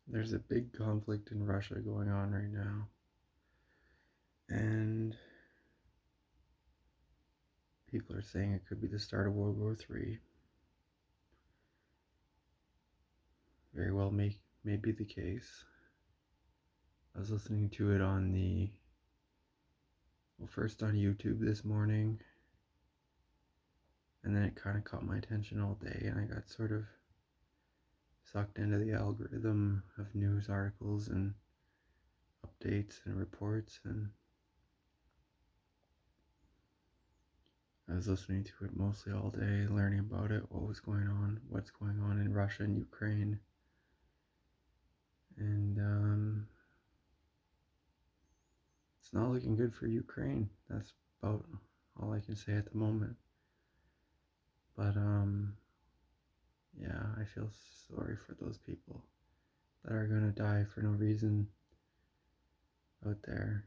There's a big conflict in Russia going on right now, and people are saying it could be the start of World War III. Very well may be the case. I was listening to it first on YouTube this morning, and then it kind of caught my attention all day, and I got sort of sucked into the algorithm of news articles and updates and reports, and I was listening to it mostly all day, learning about it, what's going on in Russia and Ukraine. And it's not looking good for Ukraine. That's about all I can say at the moment. But yeah, I feel sorry for those people that are gonna die for no reason out there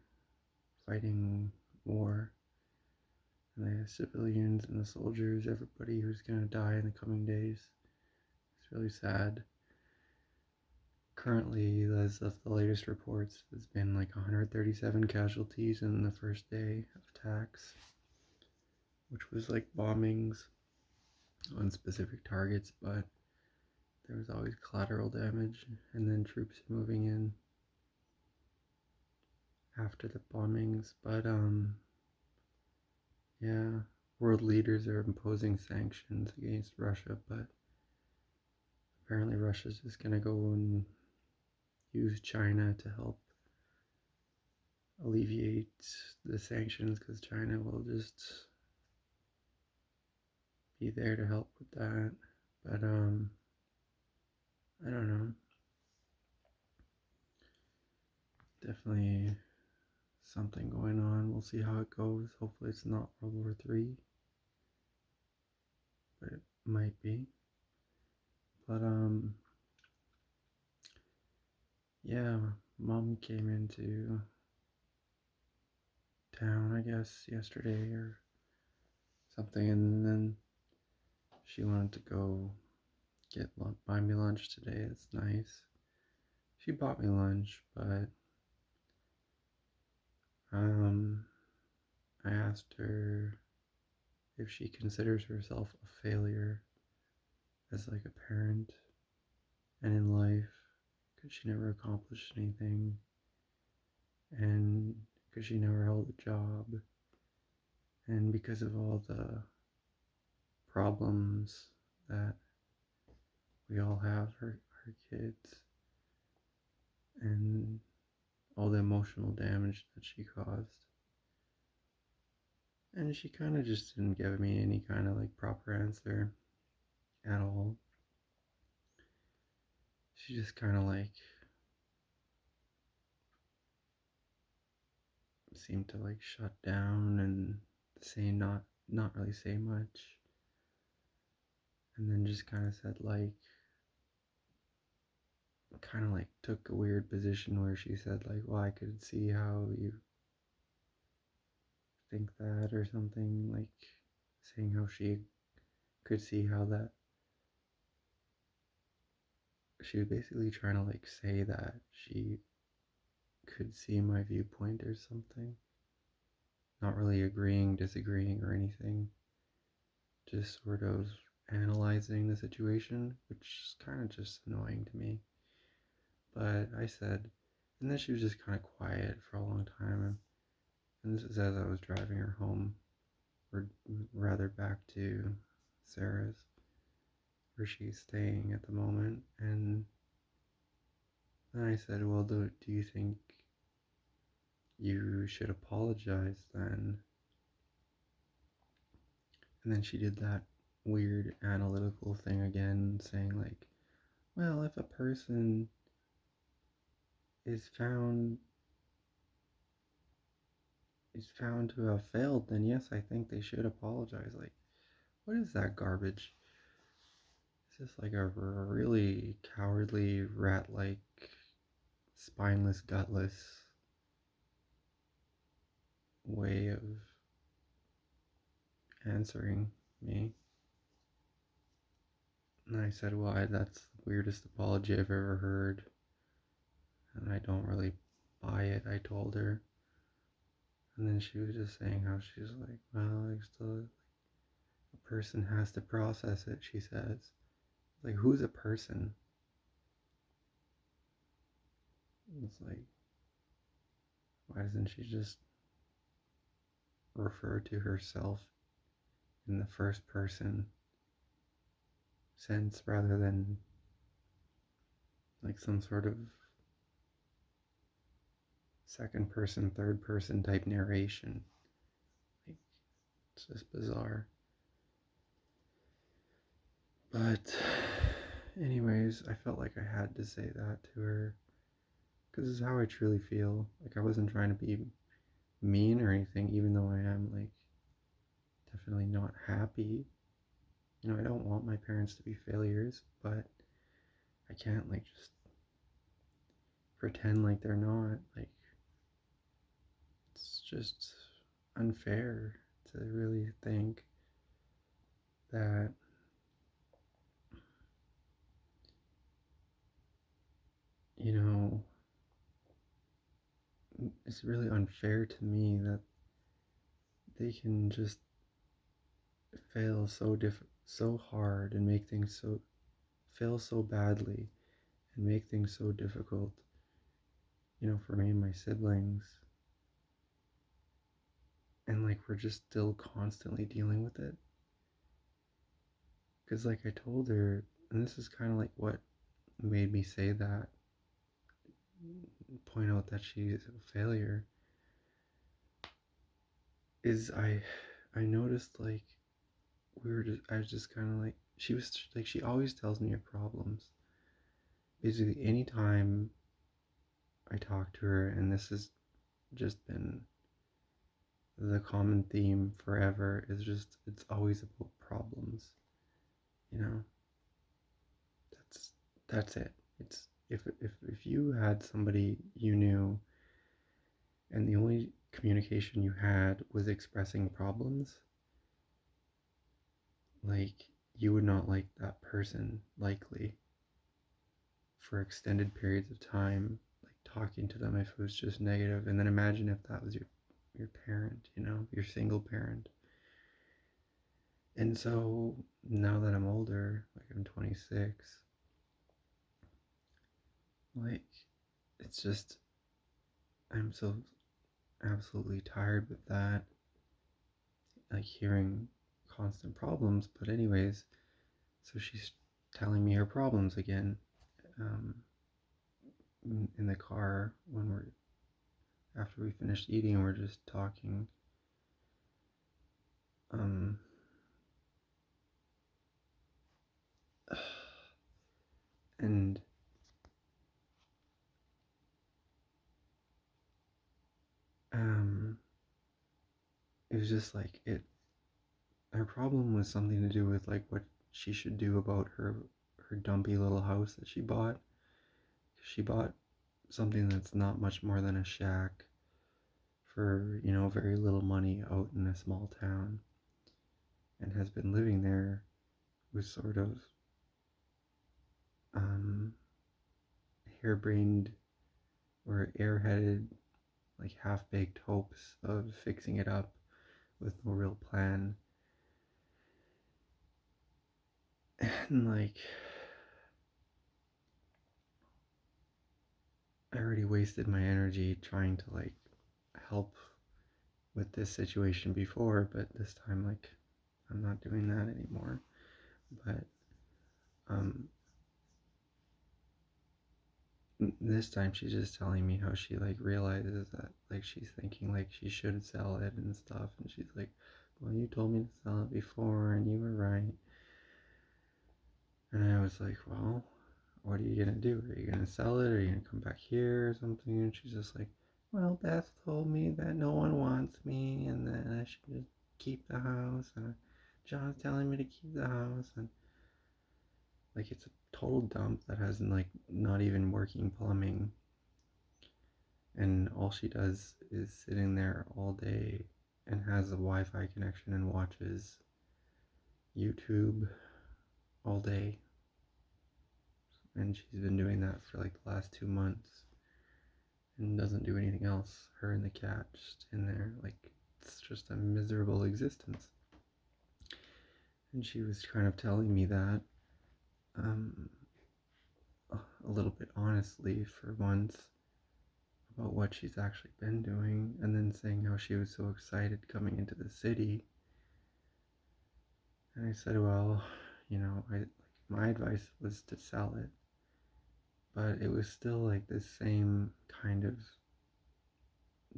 fighting war. And the civilians and the soldiers, everybody who's gonna die in the coming days. It's really sad. Currently, as of the latest reports, there's been like 137 casualties in the first day of attacks, which was like bombings on specific targets, but there was always collateral damage, and then troops moving in after the bombings. But yeah, world leaders are imposing sanctions against Russia, but apparently Russia's just gonna go and use China to help alleviate the sanctions because China will just be there to help with that. But I don't know. Definitely something going on. We'll see how it goes. Hopefully it's not World War III, but it might be. But yeah, mom came into town, I guess, yesterday or something, and then she wanted to go buy me lunch today. It's nice. She bought me lunch, but um, I asked her if she considers herself a failure as like a parent and in life because she never accomplished anything and because she never held a job and because of all the problems that we all have, our kids, and all the emotional damage that she caused. And she kind of just didn't give me any kind of like proper answer at all. She just kind of like seemed to like shut down and say not really say much, and then just kind of said like kind of like took a weird position where she said like, well, I could see how you think that or something, like saying how she could see how that she was basically trying to like say that she could see my viewpoint or something, not really agreeing, disagreeing or anything, just sort of analyzing the situation, which is kind of just annoying to me. But I said, and then she was just kind of quiet for a long time, and this is as I was driving her home, or rather back to Sarah's, where she's staying at the moment. And then I said, well, do you think you should apologize then? And then she did that weird analytical thing again, saying like, well, if a person is found to have failed, then yes, I think they should apologize. Like, what is that garbage? It's just like a really cowardly, rat-like, spineless, gutless way of answering me. And I said, well, that's the weirdest apology I've ever heard. and I don't really buy it, I told her. And then she was just saying how she's like, well, like still a person has to process it, she says. Like, who's a person? It's like, why doesn't she just refer to herself in the first person sense rather than like some sort of second person, third person type narration? Like, it's just bizarre. But, anyways, I felt like I had to say that to her because it's how I truly feel. Like, I wasn't trying to be mean or anything, even though I am, like, definitely not happy. You know, I don't want my parents to be failures, but I can't, like, just pretend like they're not. Like, it's just unfair to really think that, you know, it's really unfair to me that they can just fail so hard and make things so fail so badly and make things so difficult, you know, for me and my siblings. And like we're just still constantly dealing with it. Because like I told her, and this is kind of like what made me say that, point out that she's a failure, is I noticed like I was just kind of like, she was like, she always tells me her problems. Basically, anytime I talk to her, and this has just been the common theme forever, is just it's always about problems. You know, that's that's it. It's if you had somebody you knew and the only communication you had was expressing problems, like you would not like that person likely for extended periods of time, like talking to them if it was just negative. And then imagine if that was your parent, you know, your single parent. And so now that I'm older, like I'm 26, like it's just I'm so absolutely tired with that, like hearing constant problems. But anyways, so she's telling me her problems again, um, in the car when we're after we finished eating, we're just talking. Um, and um, it was just like it. Her problem was something to do with like what she should do about her dumpy little house that she bought. She bought something that's not much more than a shack for, you know, very little money out in a small town, and has been living there with sort of um, harebrained or airheaded, like half baked hopes of fixing it up with no real plan. And like, I already wasted my energy trying to like help with this situation before, but this time, like, I'm not doing that anymore. But um, this time she's just telling me how she like realizes that like she's thinking like she should sell it and stuff, and she's like, well, you told me to sell it before and you were right. And I was like, well, what are you gonna do? Are you gonna sell it? Or are you gonna come back here or something? And she's just like, well, Beth told me that no one wants me and that I should just keep the house, and John's telling me to keep the house, and like it's a total dump that has like not even working plumbing, and all she does is sitting there all day and has a Wi-Fi connection and watches YouTube all day, and she's been doing that for like the last 2 months. and doesn't do anything else. Her and the cat just in there, like it's just a miserable existence. And she was kind of telling me that, um, a little bit honestly for once, about what she's actually been doing, and then saying how she was so excited coming into the city. And I said, well, my advice was to sell it, but it was still like the same kind of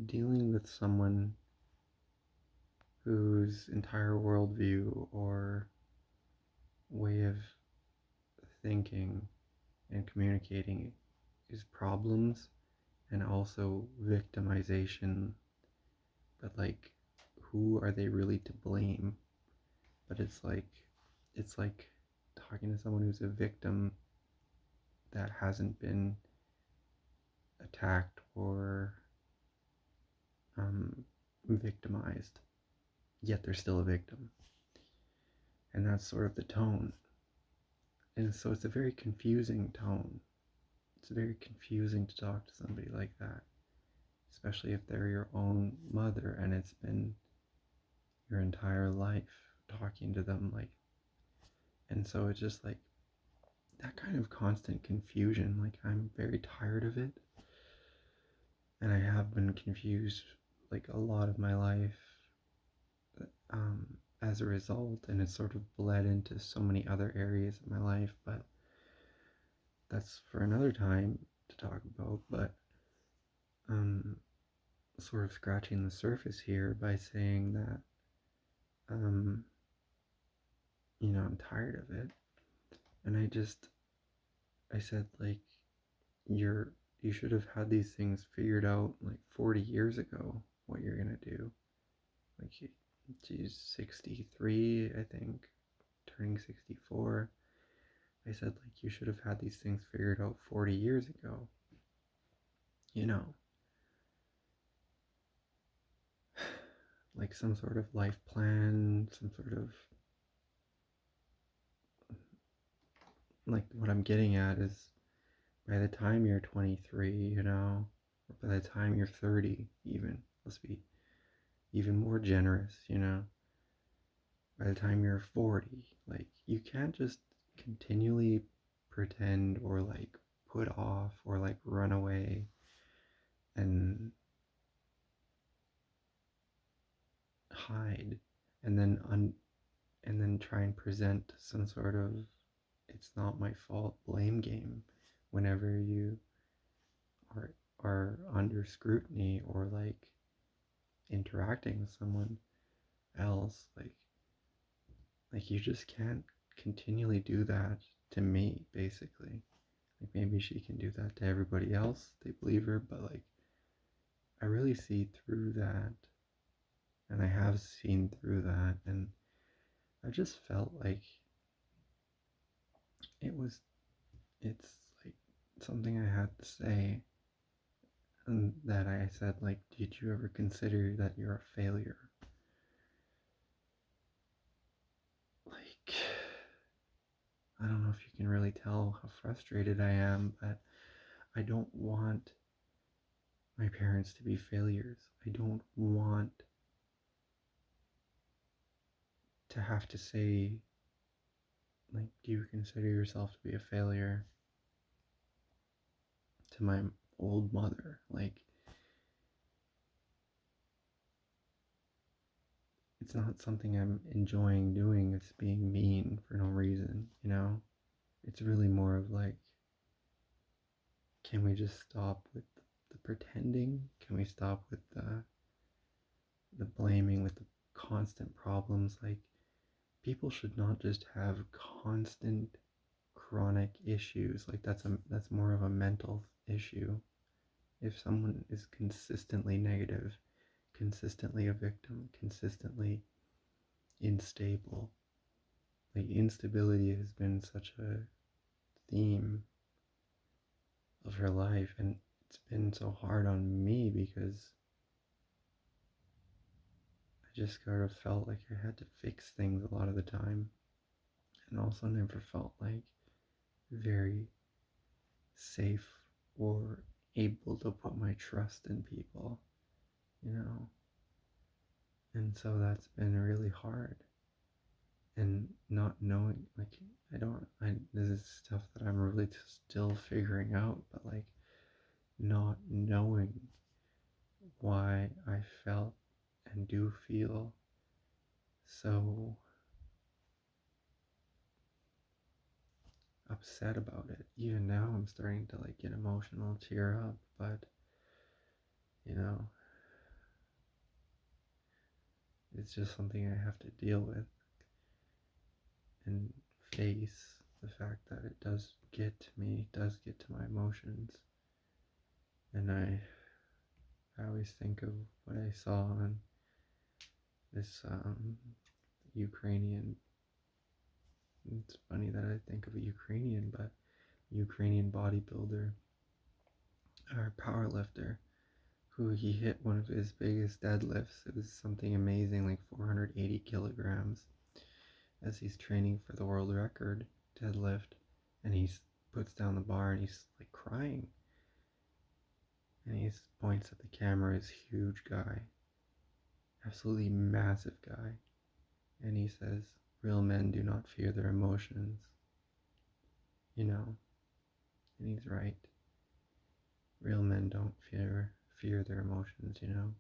dealing with someone whose entire worldview or way of thinking and communicating is problems and also victimization, but like, who are they really to blame? But it's like talking to someone who's a victim that hasn't been attacked or victimized, yet they're still a victim. And that's sort of the tone. And so it's a very confusing tone. It's very confusing to talk to somebody like that, especially if they're your own mother and it's been your entire life talking to them like. And so it's just like that kind of constant confusion. Like, I'm very tired of it, and I have been confused like a lot of my life, um, as a result, and it's sort of bled into so many other areas of my life. But that's for another time to talk about. But um, sort of scratching the surface here by saying that, um, I'm tired of it, and I said, like, you should have had these things figured out like 40 years ago, what you're gonna do. Like, she's 63, I think, turning 64. I said, like, you should have had these things figured out 40 years ago. You know, like some sort of life plan, some sort of, like, what I'm getting at is, by the time you're 23, or by the time you're 30, even, let's be even more generous, by the time you're 40, like, you can't just continually pretend or like put off or like run away and hide and then try and present some sort of it's not my fault blame game whenever you are under scrutiny or like interacting with someone else. Like, you just can't continually do that to me, basically. Like, maybe she can do that to everybody else, they believe her, but like, I really see through that, and I have seen through that, and I just felt like it's like something I had to say, and that I said, like, did you ever consider that you're a failure? Like, I don't know if you can really tell how frustrated I am, but I don't want my parents to be failures. I don't want to have to say, like, do you consider yourself to be a failure to my old mother? Like, it's not something I'm enjoying doing. It's being mean for no reason. It's really more of like, can we just stop with the pretending? Can we stop with the blaming, with the constant problems? Like, people should not just have constant chronic issues. Like, that's more of a mental issue. If someone is consistently negative, consistently a victim, consistently unstable, like, instability has been such a theme of her life, and it's been so hard on me because I just sort of felt like I had to fix things a lot of the time, and also never felt like very safe or able to put my trust in people, you know? And so that's been really hard. And not knowing, like, this is stuff that I'm really still figuring out, but like, not knowing why I felt and do feel so upset about it. Even now, I'm starting to like get emotional, tear up, but you know, it's just something I have to deal with and face the fact that it does get to me, does get to my emotions. And I always think of what I saw on this Ukrainian. It's funny that I think of a Ukrainian, but Ukrainian bodybuilder or power lifter who he hit one of his biggest deadlifts. It was something amazing, like 480 kilograms, as he's training for the world record deadlift. And he puts down the bar and he's like crying. And he points at the camera, his huge guy, absolutely massive guy. And he says, "Real men do not fear their emotions." You know, and he's right. Real men don't fear their emotions, you know.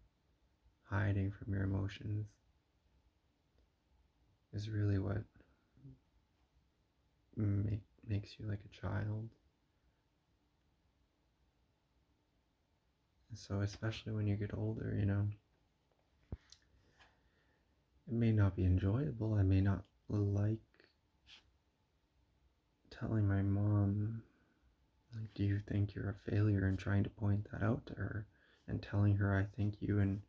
Hiding from your emotions is really what makes you like a child. And so especially when you get older, you know, it may not be enjoyable. I may not like telling my mom, like, do you think you're a failure, and trying to point that out to her, and telling her I think you and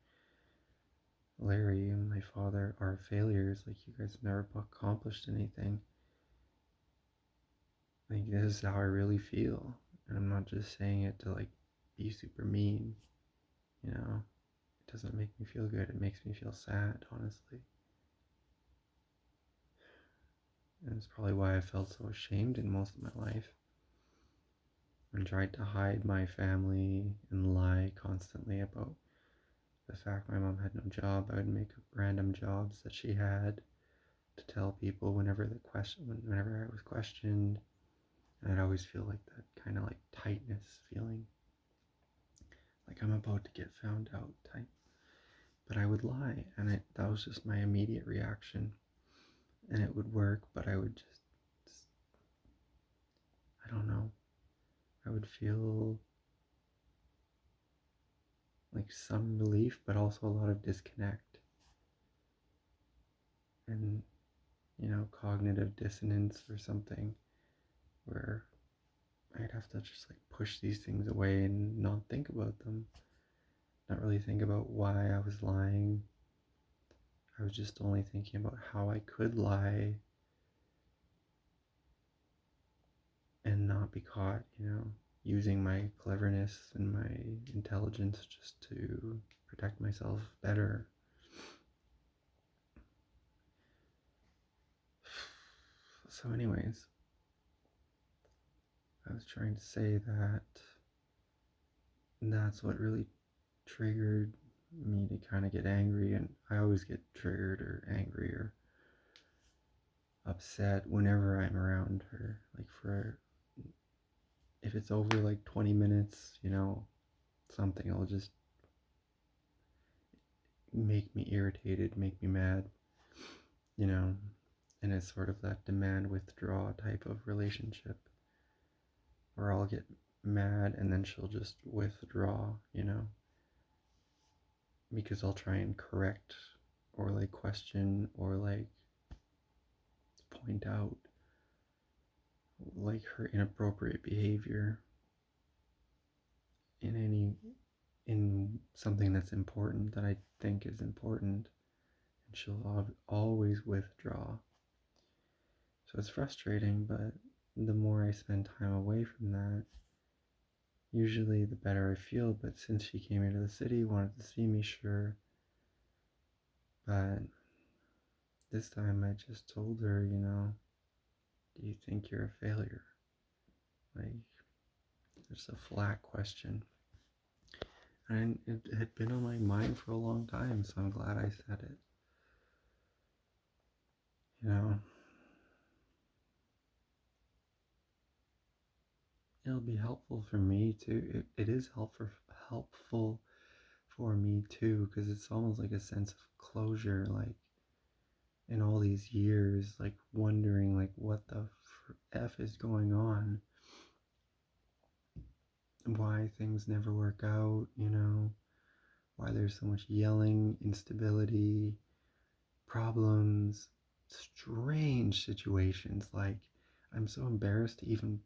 Larry and my father are failures, like you guys never accomplished anything. Like, this is how I really feel, and I'm not just saying it to like be super mean, you know. It doesn't make me feel good, it makes me feel sad, honestly. And it's probably why I felt so ashamed in most of my life and tried to hide my family and lie constantly about the fact my mom had no job. I would make up random jobs that she had to tell people whenever whenever I was questioned, and I'd always feel like that kind of like tightness feeling, like I'm about to get found out type. But I would lie, and that was just my immediate reaction, and it would work. But I would just I don't know. I would feel like some relief, but also a lot of disconnect, and cognitive dissonance or something, where I'd have to just like push these things away and not think about them, not really think about why I was lying. I was just only thinking about how I could lie and not be caught, using my cleverness and my intelligence just to protect myself better. So, anyways, I was trying to say that that's what really triggered me to kind of get angry, and I always get triggered or angry or upset whenever I'm around her. Like, for if it's over like 20 minutes, something will just make me irritated, make me mad, you know, and it's sort of that demand withdraw type of relationship where I'll get mad and then she'll just withdraw, because I'll try and correct or like question or like point out like her inappropriate behavior in something that's important, that I think is important, and she'll always withdraw. So it's frustrating, but the more I spend time away from that, usually the better I feel. But since she came here to the city, wanted to see me, sure, but this time I just told her, do you think you're a failure? Like, just a flat question. And it had been on my mind for a long time, so I'm glad I said it. You know, it'll be helpful for me too. It is helpful for me too, because it's almost like a sense of closure, like in all these years, like wondering like what the F is going on, why things never work out, why there's so much yelling, instability, problems, strange situations. Like, I'm so embarrassed to even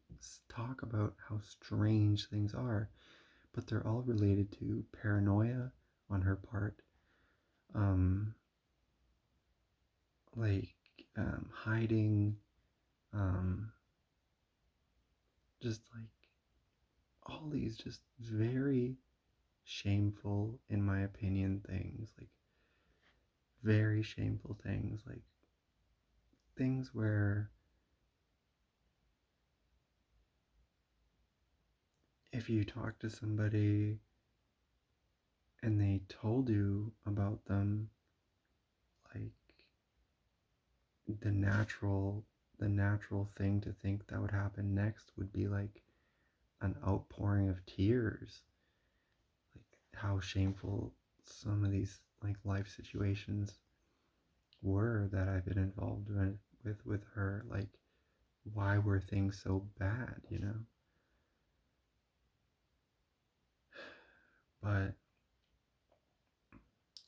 talk about how strange things are, but they're all related to paranoia on her part, um, like hiding, um, just like all these just very shameful, in my opinion, things, like very shameful things, like things where if you talk to somebody and they told you about them, like the natural the natural thing to think that would happen next would be like an outpouring of tears, like how shameful some of these like life situations were that I've been involved in with her. Like, why were things so bad, But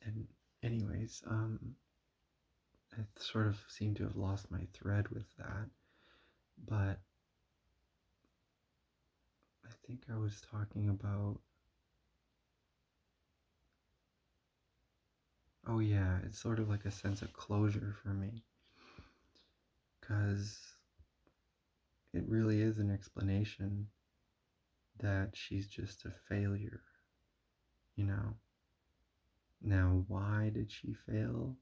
and anyways, I sort of seem to have lost my thread with that, but I think I was talking about, oh yeah, it's sort of like a sense of closure for me, because it really is an explanation that she's just a failure, you know? Now, why did she fail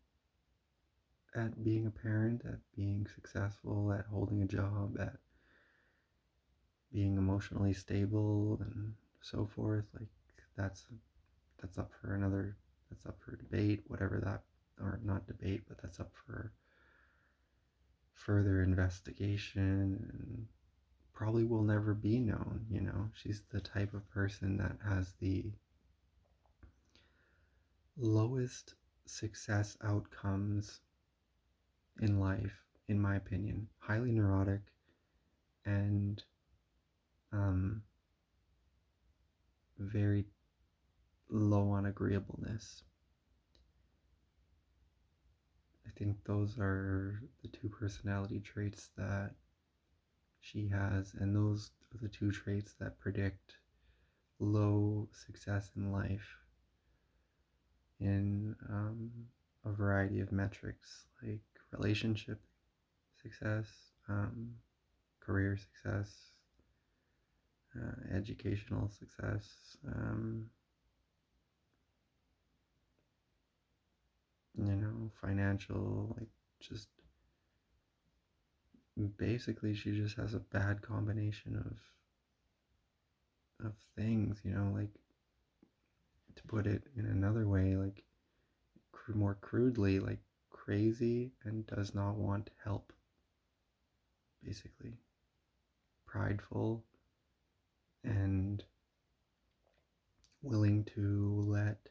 at being a parent, at being successful, at holding a job, at being emotionally stable and so forth? Like, that's that's up for another that's up for debate, whatever that, or not debate, but that's up for further investigation, and probably will never be known. She's the type of person that has the lowest success outcomes in life, in my opinion. Highly neurotic and um, very low on agreeableness. I think those are the two personality traits that she has, and those are the two traits that predict low success in life in a variety of metrics, like relationship success, career success, educational success, financial, like just basically she just has a bad combination of things, like to put it in another way, like more crudely, like crazy and does not want help, basically. Prideful and willing to let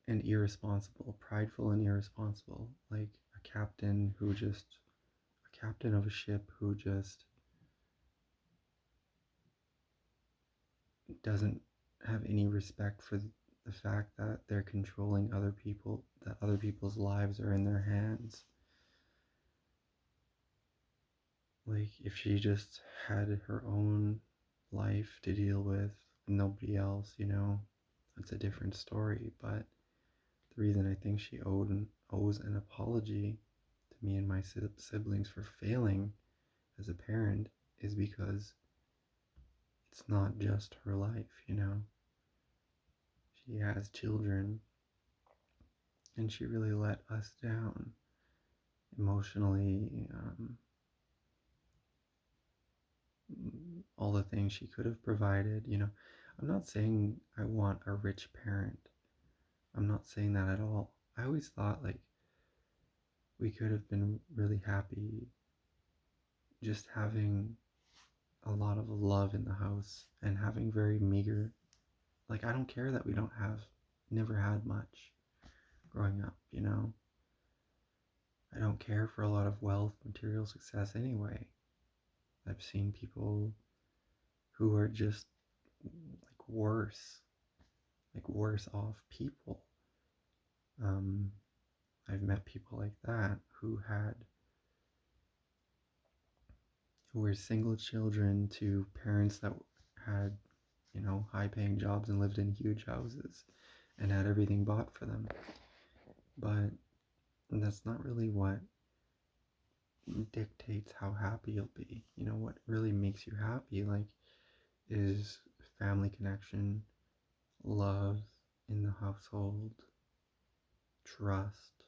and irresponsible, prideful and irresponsible, like a captain of a ship who just doesn't have any respect for the fact that they're controlling other people, that other people's lives are in their hands. Like, if she just had her own life to deal with, nobody else, it's a different story. But the reason I think she owes an apology to me and my siblings for failing as a parent is because it's not just her life. She has children, and she really let us down emotionally, all the things she could have provided. I'm not saying I want a rich parent. I'm not saying that at all. I always thought like we could have been really happy just having a lot of love in the house and having very meager, like, I don't care that we don't have, never had much growing up. I don't care for a lot of wealth, material success anyway. I've seen people who are just like worse off people. Um, I've met people like that who were single children to parents that had, high paying jobs and lived in huge houses and had everything bought for them. But that's not really what dictates how happy you'll be. What really makes you happy, like, is family connection, love in the household, trust,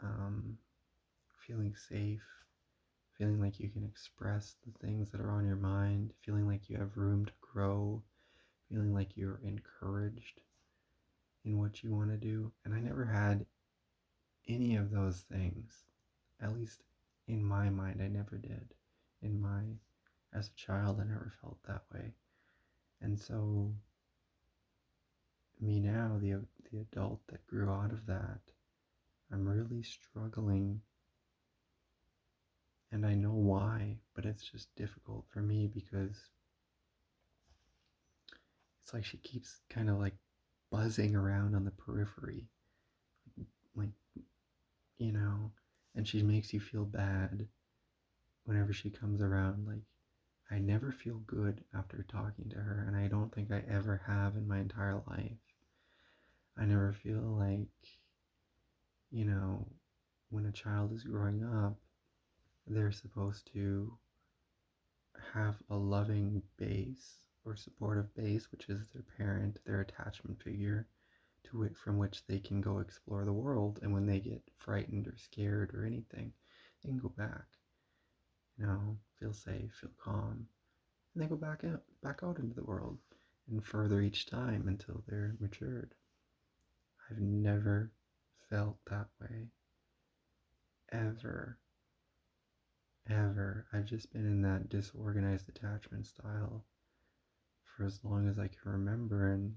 um, feeling safe, feeling like you can express the things that are on your mind, feeling like you have room to grow, feeling like you're encouraged in what you want to do. And I never had any of those things. At least in my mind, I never did. As a child, I never felt that way. And so, me now, the adult that grew out of that, I'm really struggling. And I know why, but it's just difficult for me because it's like she keeps kind of like buzzing around on the periphery, like, you know, and she makes you feel bad whenever she comes around. Like, I never feel good after talking to her, and I don't think I ever have in my entire life. I never feel like, when a child is growing up, they're supposed to have a loving base or supportive base, which is their parent, their attachment figure, from which they can go explore the world. And when they get frightened or scared or anything, they can go back, feel safe, feel calm, and they go back out into the world and further each time until they're matured. I've never felt that way, ever, ever. I've just been in that disorganized attachment style for as long as I can remember, and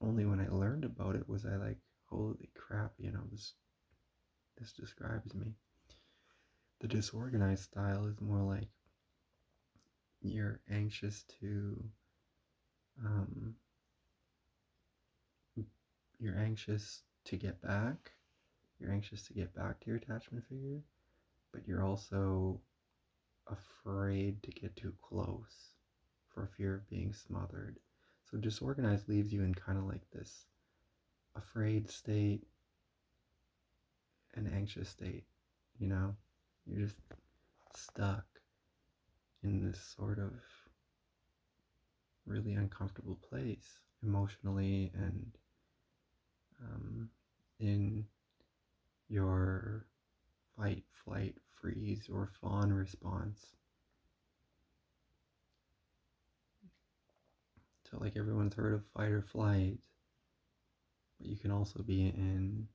only when I learned about it was I like, holy crap, this describes me. The disorganized style is more like you're anxious to um, you're anxious to get back. You're anxious to get back to your attachment figure, but you're also afraid to get too close for fear of being smothered. So disorganized leaves you in kind of like this afraid state, an anxious state, You're just stuck in this sort of really uncomfortable place emotionally and in your fight, flight, freeze, or fawn response. So, like, everyone's heard of fight or flight, but you can also be in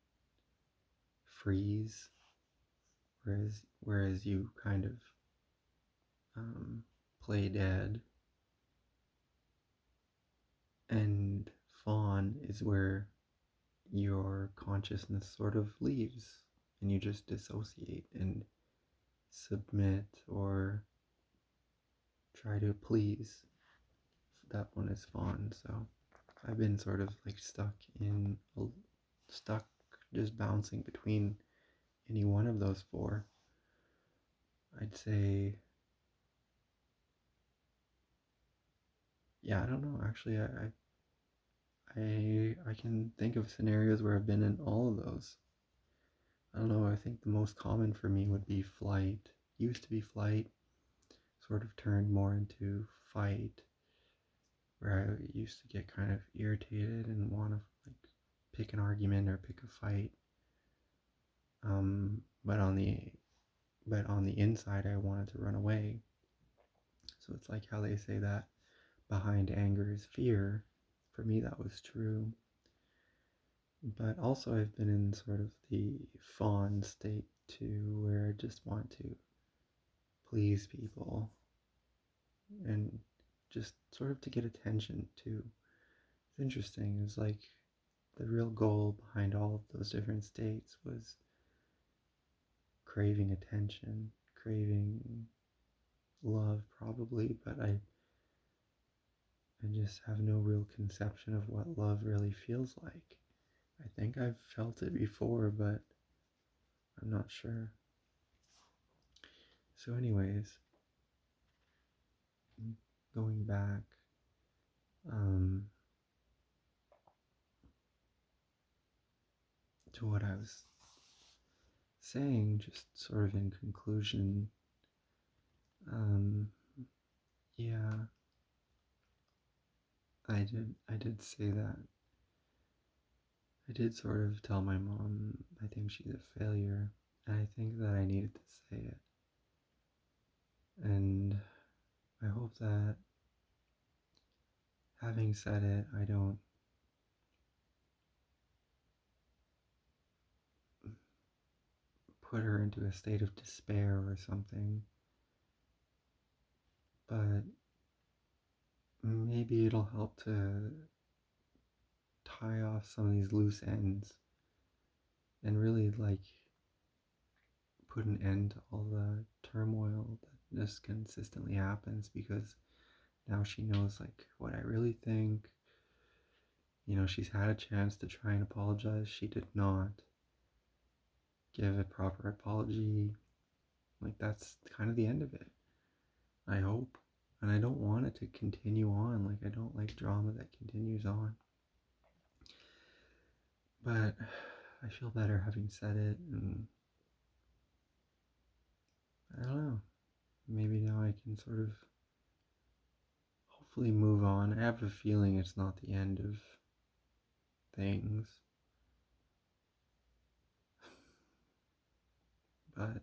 freeze, whereas you kind of play dead, and fawn is where your consciousness sort of leaves and you just dissociate and submit or try to please. That one is fawn. So I've been sort of like stuck just bouncing between any one of those four. I'd say, yeah, I don't know. Actually, I can think of scenarios where I've been in all of those. I don't know. I think the most common for me would be flight. Used to be flight, sort of turned more into fight, where I used to get kind of irritated and want to like pick an argument or pick a fight. But on the inside, I wanted to run away. So it's like how they say that behind anger is fear. For me, that was true. But also, I've been in sort of the fawn state too, where I just want to please people and just sort of to get attention too. It's interesting. It's like the real goal behind all of those different states was craving attention, craving love, probably, but I just have no real conception of what love really feels like. I think I've felt it before, but I'm not sure. So, anyways, going back, um, to what I was saying, just sort of in conclusion, um, yeah, I did say that. I did sort of tell my mom I think she's a failure, and I think that I needed to say it. And I hope that having said it, I don't put her into a state of despair or something, but maybe it'll help to tie off some of these loose ends and really like put an end to all the turmoil that just consistently happens, because now she knows like what I really think. You know, she's had a chance to try and apologize. She did not give a proper apology. Like, that's kind of the end of it, I hope. And I don't want it to continue on. Like, I don't like drama that continues on. But I feel better having said it, and I don't know. Maybe now I can sort of hopefully move on. I have a feeling it's not the end of things, but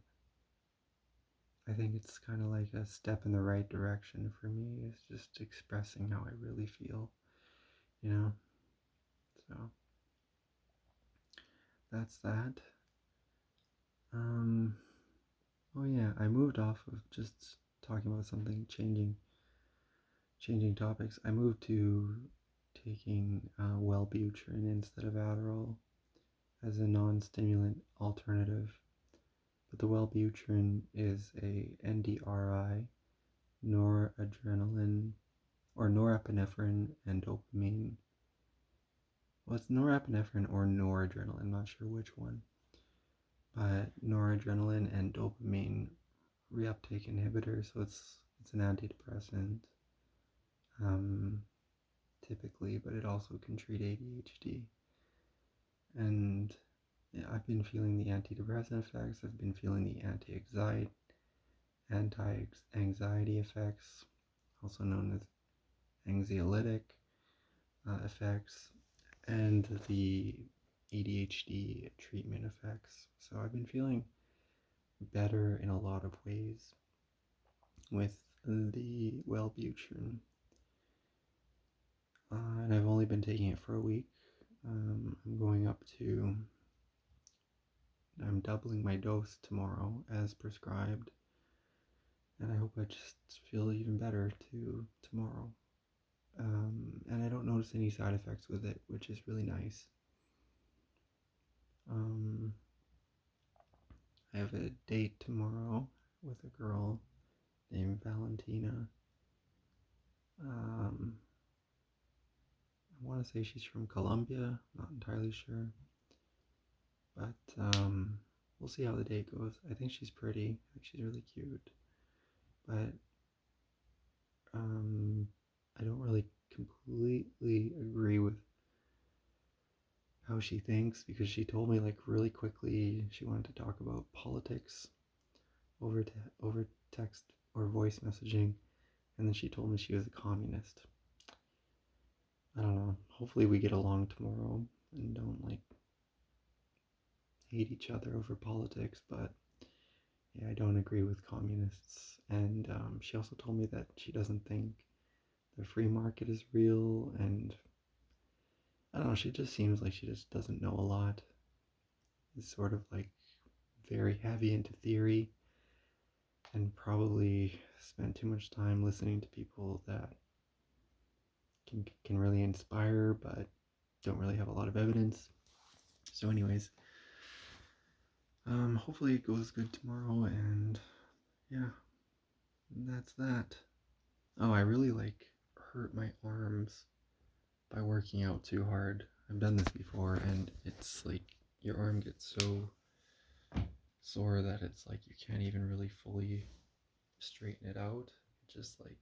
I think it's kind of like a step in the right direction for me, is just expressing how I really feel, you know? So that's that. Um, oh yeah, I moved off of just talking about something, changing topics. I moved to taking Wellbutrin instead of Adderall as a non-stimulant alternative. But the Wellbutrin is a NDRI, noradrenaline, or norepinephrine and dopamine. Well, it's norepinephrine or noradrenaline, I'm not sure which one. But noradrenaline and dopamine reuptake inhibitor, so it's an antidepressant, um, typically, but it also can treat ADHD. And yeah, I've been feeling the antidepressant effects. I've been feeling the anti-anxiety effects, also known as anxiolytic effects, and the ADHD treatment effects. So I've been feeling better in a lot of ways with the Wellbutrin, and I've only been taking it for a week. I'm doubling my dose tomorrow as prescribed, and I hope I just feel even better tomorrow. And I don't notice any side effects with it, which is really nice. Um, I have a date tomorrow with a girl named Valentina. I want to say she's from Colombia, not entirely sure, but we'll see how the date goes. I think she's pretty, I think she's really cute, but I don't really completely agree with how she thinks, because she told me like really quickly she wanted to talk about politics over text or voice messaging, and then she told me she was a communist. I don't know. Hopefully we get along tomorrow and don't like hate each other over politics, but yeah, I don't agree with communists. And she also told me that she doesn't think the free market is real. And I don't know, she just seems like she just doesn't know a lot. Is sort of like very heavy into theory and probably spend too much time listening to people that can really inspire but don't really have a lot of evidence. So, anyways, hopefully it goes good tomorrow, and yeah, that's that. Oh, I really like hurt my arms by working out too hard. I've done this before, and it's like your arm gets so sore that it's like you can't even really fully straighten it out. It just like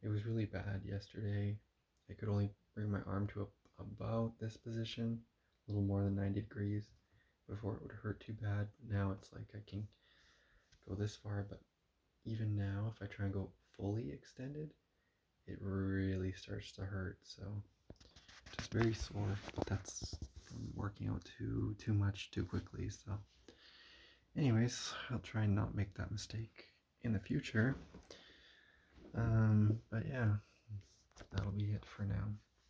it was really bad yesterday. I could only bring my arm to about this position, a little more than 90 degrees, before it would hurt too bad. But now it's like I can go this far, but even now, if I try and go fully extended, it really starts to hurt. So just very sore. But that's from working out too much too quickly. So, anyways, I'll try and not make that mistake in the future. But yeah, that'll be it for now.